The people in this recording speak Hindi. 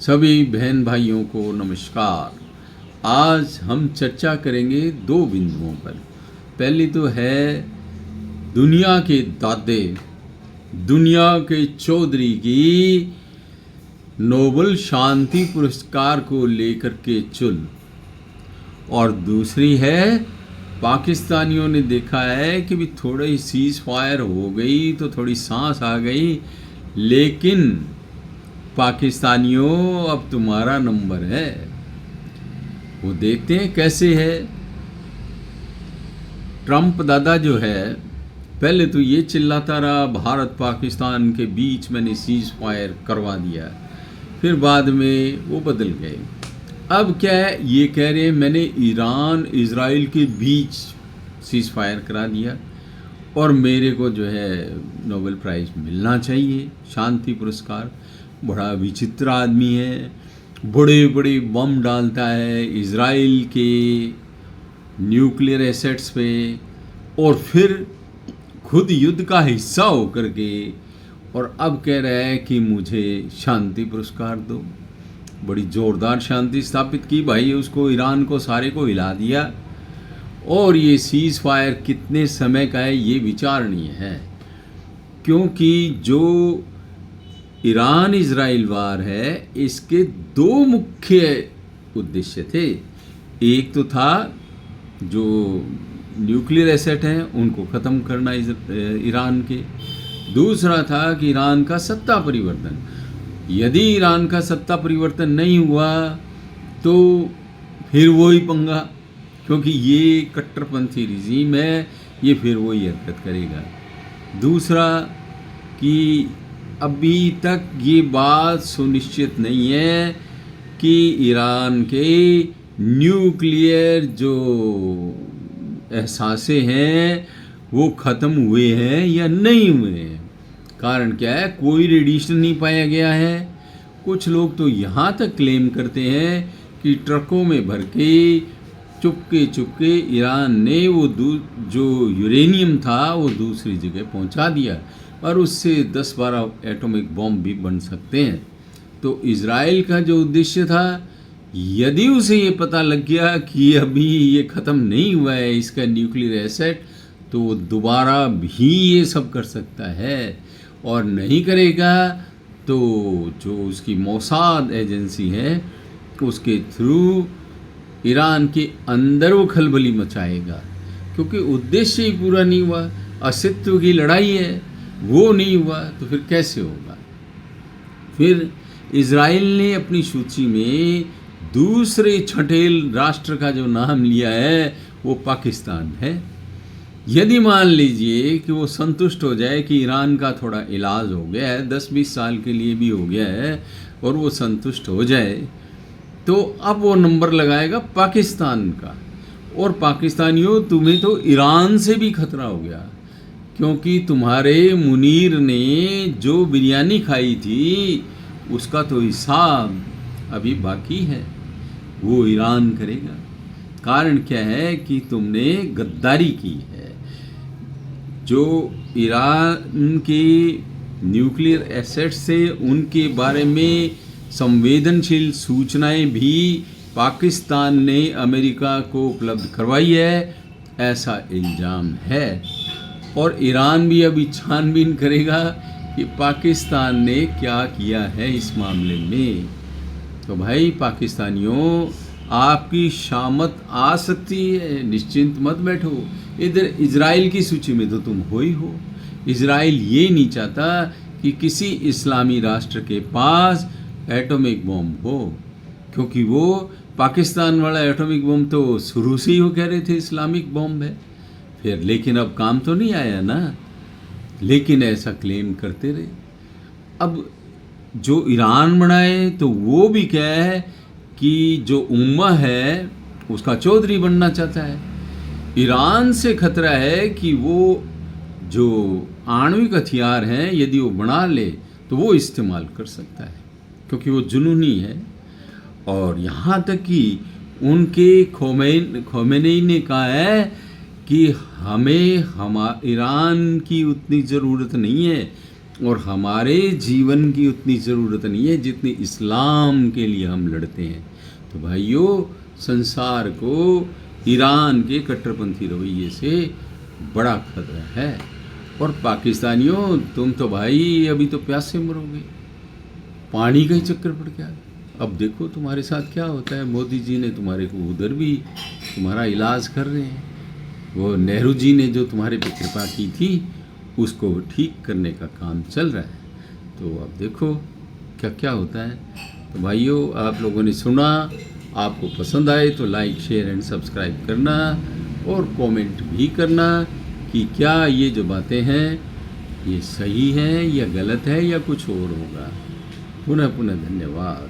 सभी बहन भाइयों को नमस्कार। आज हम चर्चा करेंगे दो बिंदुओं पर। पहली तो है दुनिया के दादे, दुनिया के चौधरी की नोबेल शांति पुरस्कार को लेकर के चुल, और दूसरी है पाकिस्तानियों ने देखा है कि भी थोड़ी सीज फायर हो गई तो थोड़ी सांस आ गई, लेकिन पाकिस्तानियों अब तुम्हारा नंबर है। वो देखते हैं कैसे है। ट्रंप दादा जो है पहले तो ये चिल्लाता रहा भारत पाकिस्तान के बीच मैंने सीज फायर करवा दिया, फिर बाद में वो बदल गए। अब क्या है, ये कह रहे हैं मैंने ईरान इजराइल के बीच सीज फायर करा दिया और मेरे को जो है नोबेल प्राइज़ मिलना चाहिए, शांति पुरस्कार। बड़ा विचित्र आदमी है, बड़े बड़े बम डालता है इजराइल के न्यूक्लियर एसेट्स पे, और फिर खुद युद्ध का हिस्सा होकर के, और अब कह रहा है कि मुझे शांति पुरस्कार दो। बड़ी ज़ोरदार शांति स्थापित की भाई, उसको ईरान को सारे को हिला दिया। और ये सीज़ फायर कितने समय का है ये विचारणीय है, क्योंकि जो ईरान इजराइल वार है इसके दो मुख्य उद्देश्य थे। एक तो था जो न्यूक्लियर एसेट हैं उनको ख़त्म करना ईरान के, दूसरा था कि ईरान का सत्ता परिवर्तन। यदि ईरान का सत्ता परिवर्तन नहीं हुआ तो फिर वही पंगा, क्योंकि ये कट्टरपंथी रिजीम है, ये फिर वही हरकत करेगा। दूसरा कि अभी तक ये बात सुनिश्चित नहीं है कि ईरान के न्यूक्लियर जो एहसासे हैं वो ख़त्म हुए हैं या नहीं हुए हैं। कारण क्या है, कोई रेडिएशन नहीं पाया गया है। कुछ लोग तो यहाँ तक क्लेम करते हैं कि ट्रकों में भर के चुपके ईरान ने वो जो यूरेनियम था वो दूसरी जगह पहुँचा दिया, और उससे 10-12 एटॉमिक बॉम्ब भी बन सकते हैं। तो इजराइल का जो उद्देश्य था, यदि उसे ये पता लग गया कि अभी ये ख़त्म नहीं हुआ है इसका न्यूक्लियर एसेट, तो वो दोबारा भी ये सब कर सकता है। और नहीं करेगा तो जो उसकी मोसाद एजेंसी है उसके थ्रू ईरान के अंदर वो खलबली मचाएगा, क्योंकि उद्देश्य ही पूरा नहीं हुआ। अस्तित्व की लड़ाई है, वो नहीं हुआ तो फिर कैसे होगा। फिर इजराइल ने अपनी सूची में दूसरे छठेल राष्ट्र का जो नाम लिया है वो पाकिस्तान है। यदि मान लीजिए कि वो संतुष्ट हो जाए कि ईरान का थोड़ा इलाज हो गया है, 10-20 साल के लिए भी हो गया है, और वो संतुष्ट हो जाए, तो अब वो नंबर लगाएगा पाकिस्तान का। और पाकिस्तानियों, तुम्हें तो ईरान से भी खतरा हो गया, क्योंकि तुम्हारे मुनीर ने जो बिरयानी खाई थी उसका तो हिसाब अभी बाकी है, वो ईरान करेगा। कारण क्या है कि तुमने गद्दारी की है। जो ईरान के न्यूक्लियर एसेट्स से उनके बारे में संवेदनशील सूचनाएं भी पाकिस्तान ने अमेरिका को उपलब्ध करवाई है, ऐसा इल्ज़ाम है। और ईरान भी अभी छानबीन करेगा कि पाकिस्तान ने क्या किया है इस मामले में। तो भाई पाकिस्तानियों, आपकी शामत आ सकती है, निश्चिंत मत बैठो। इधर इजराइल की सूची में तो तुम हो ही हो। इजराइल ये नहीं चाहता कि किसी इस्लामी राष्ट्र के पास एटॉमिक बॉम्ब हो, क्योंकि वो पाकिस्तान वाला एटॉमिक बॉम्ब तो शुरू से ही वो कह रहे थे इस्लामिक बॉम्ब है। फिर लेकिन अब काम तो नहीं आया ना, लेकिन ऐसा क्लेम करते रहे। अब जो ईरान बनाए तो वो भी क्या है कि जो उम्मा है उसका चौधरी बनना चाहता है। ईरान से खतरा है कि वो जो आणविक हथियार हैं यदि वो बना ले तो वो इस्तेमाल कर सकता है, क्योंकि वो जुनूनी है। और यहाँ तक कि उनके खोमेनी ने कहा है कि हमें ईरान की उतनी ज़रूरत नहीं है, और हमारे जीवन की उतनी ज़रूरत नहीं है जितनी इस्लाम के लिए हम लड़ते हैं। तो भाइयों, संसार को ईरान के कट्टरपंथी रवैये से बड़ा खतरा है। और पाकिस्तानियों, तुम तो भाई अभी तो प्यास से मरोगे, पानी का ही चक्कर पड़ गया। अब देखो तुम्हारे साथ क्या होता है। मोदी जी ने तुम्हारे को उधर भी तुम्हारा इलाज कर रहे हैं। वो नेहरू जी ने जो तुम्हारे पे कृपा की थी उसको ठीक करने का काम चल रहा है। तो अब देखो क्या क्या होता है। तो भाइयों, आप लोगों ने सुना, आपको पसंद आए तो लाइक शेयर एंड सब्सक्राइब करना और कमेंट भी करना कि क्या ये जो बातें हैं ये सही हैं या गलत है या कुछ और होगा। पुनः पुनः धन्यवाद।